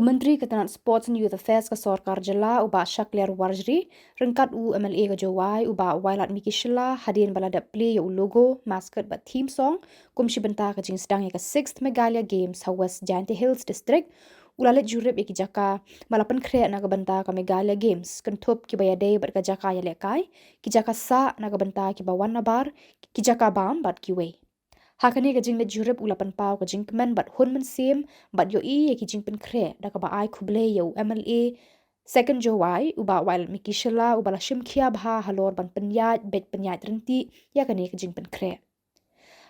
Menteri Ketenaga Sports and Youth Affairs ka Sarkar Jala uba Shakler Warjri rengkat MLA ka Jawai uba Wailat Mikishla hadirin balada play logo mascot ba theme song kumshi benta ka jing sedang ka 6th Meghalaya Games ha West Jaintia Hills District ulalet jurep ki jaka malapan krea na ka benta ka Meghalaya Games kentup ki bayade bat ka jaka ya lekai ki jaka sa na ka benta ki bawan nabar ki jaka bam bat ki we Hakani ka jing le jurep ulapan pau ka jing kemen bat hun men sim bat yo ki jing pen kre da ka ba ai kuble yo MLA second Jowai uba Wailat Mikishla uba la shim kia bha halor ban penyat bet penyat renti ya kani ka jing pen kre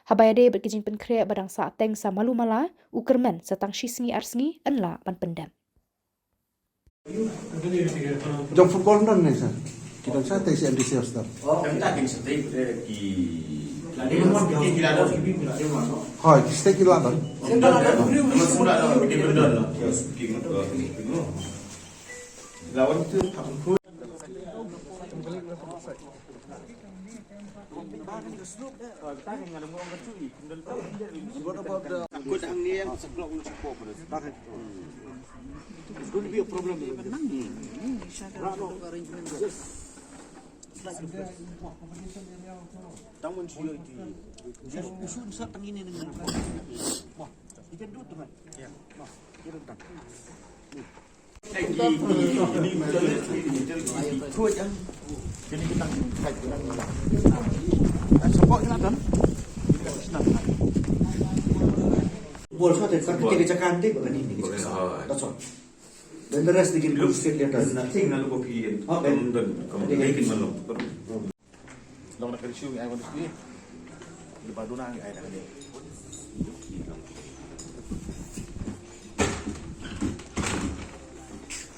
Habayade bat ka jing pen kre badang sa teng sa malu mala ukermen sa tang shisni arsni enla ban pendam Jog football non nih sir. Kita bisa tes MDC Star. Kami tak ingin stay di Gilado. Hai, stay kila kan? Sudah ada bikin benda lah. Lawan itu What about the good hang ni yang seblok untuk support pada? It's going to be a problem. Taman sio itu. Usul besar tengini dengan wah, ikan dua tu kan? Ya. Wah, kira tak. Jadi kita Support ni kan? Boleh saja kan kita cantik bukan ini. That's all. Dan the rest dikin good state letter. nothing na lugo piin. Kamu bikin malu. Long nak issue I want to see. Di baduna ay na ni.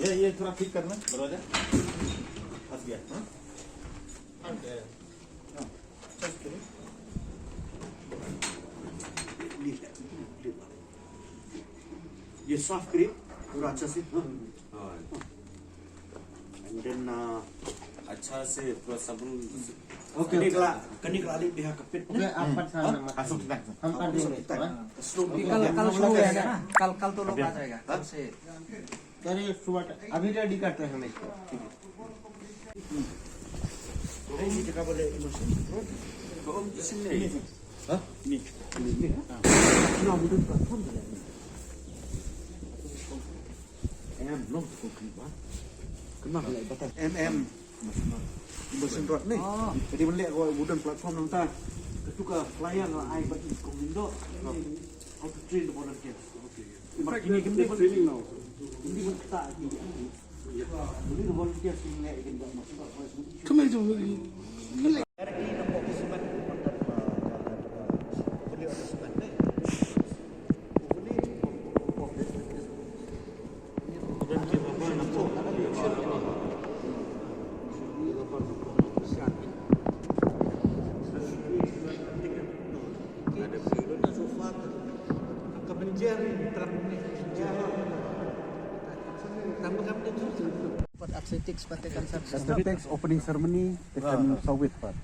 ये थोड़ा ठीक करना दरवाजा फंस गया ये soft cream पूरा अच्छा से and then अच्छा से पूरा साबुन कनिक लाली बिहा कपिट masuk kita कल तो लोग आ जाएगा कल से अभी रेडी करते हैं हम इसको ini kita boleh emosi sini ini no bukan platform belum cukup kenapa lagi batas mesin rot nih jadi melihat kalau bukan platform nonton ketuka pelayan lah ai bagi komindo how to train the volunteers ini gede training now ini kita ini volunteers ini kita masuk Come here, Aesthetics opening ceremony tekan sawit Pak.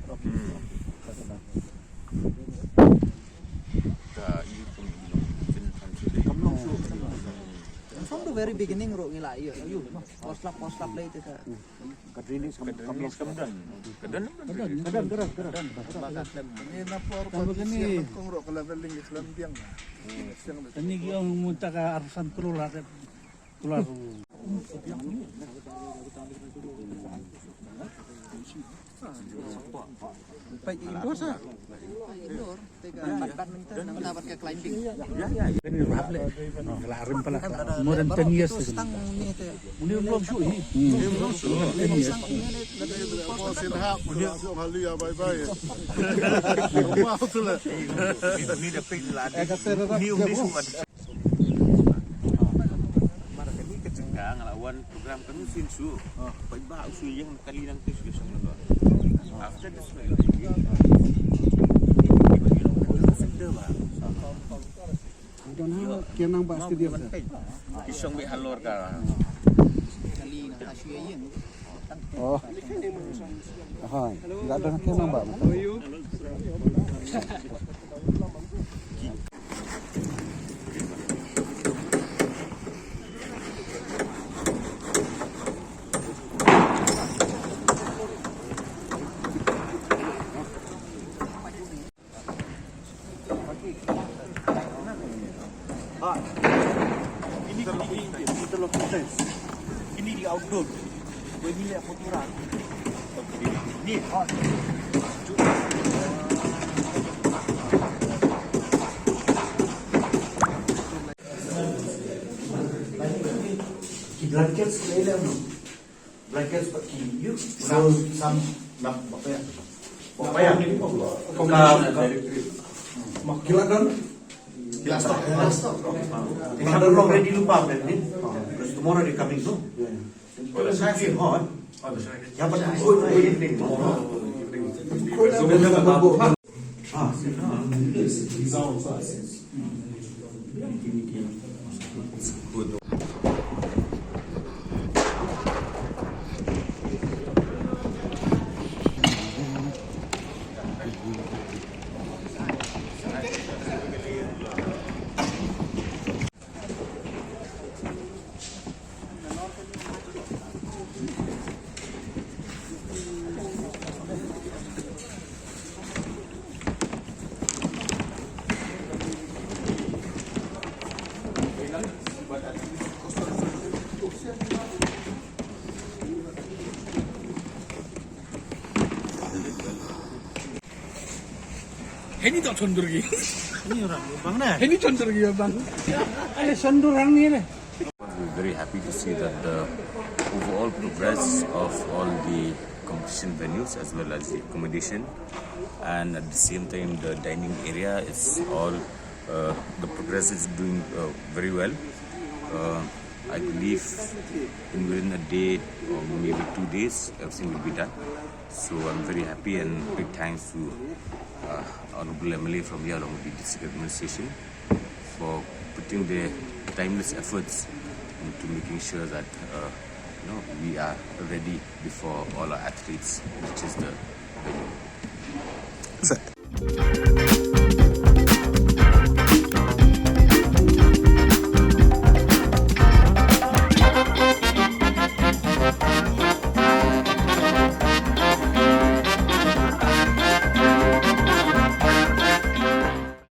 from the very beginning ro ngila iyo poslap lay itu ka Kadrini kemudian ini na for begini. kong ro ka leveling Islam tiang Ini yang muntah ke arusan keluar. baik indoor sa indoor tega badminton nang dapat ke climbing Ini raple. Kelarin pala. More than 10 years. stang ni te Ini belum syu. ini dapat new ini kecengkang lawan program kami sinsu baik usul yang kali nanti sudah sama after this Kenang pasti dia. isong be halor ka kali na asya yin Oh. Hai, enggak ada kenang Mbak. Kita lo proses. Ini di outdoor. Gue nilai kotoran. Ini hot. Blankets later no. Blankets pakai you. Some apa ya? Papaya. Kila don? Kila stock. They have already lupa man. Because tomorrow they coming no. Well, it's actually hot. Yeah, but I'm going to evening. Ini tak condorgi. Ini orang bang nah. Ini condorgi ya bang. Ada sondorang ni lah. We're very happy to see that the overall progress of all the competition venues as well as the accommodation, and at the same time the dining area is all the progress is doing very well. I believe in within a day or maybe 2 days everything will be done. So I'm very happy, and big thanks to Honorable MLA from here along with the district administration for putting their timeless efforts into making sure that we are ready before all our athletes, which is the venue.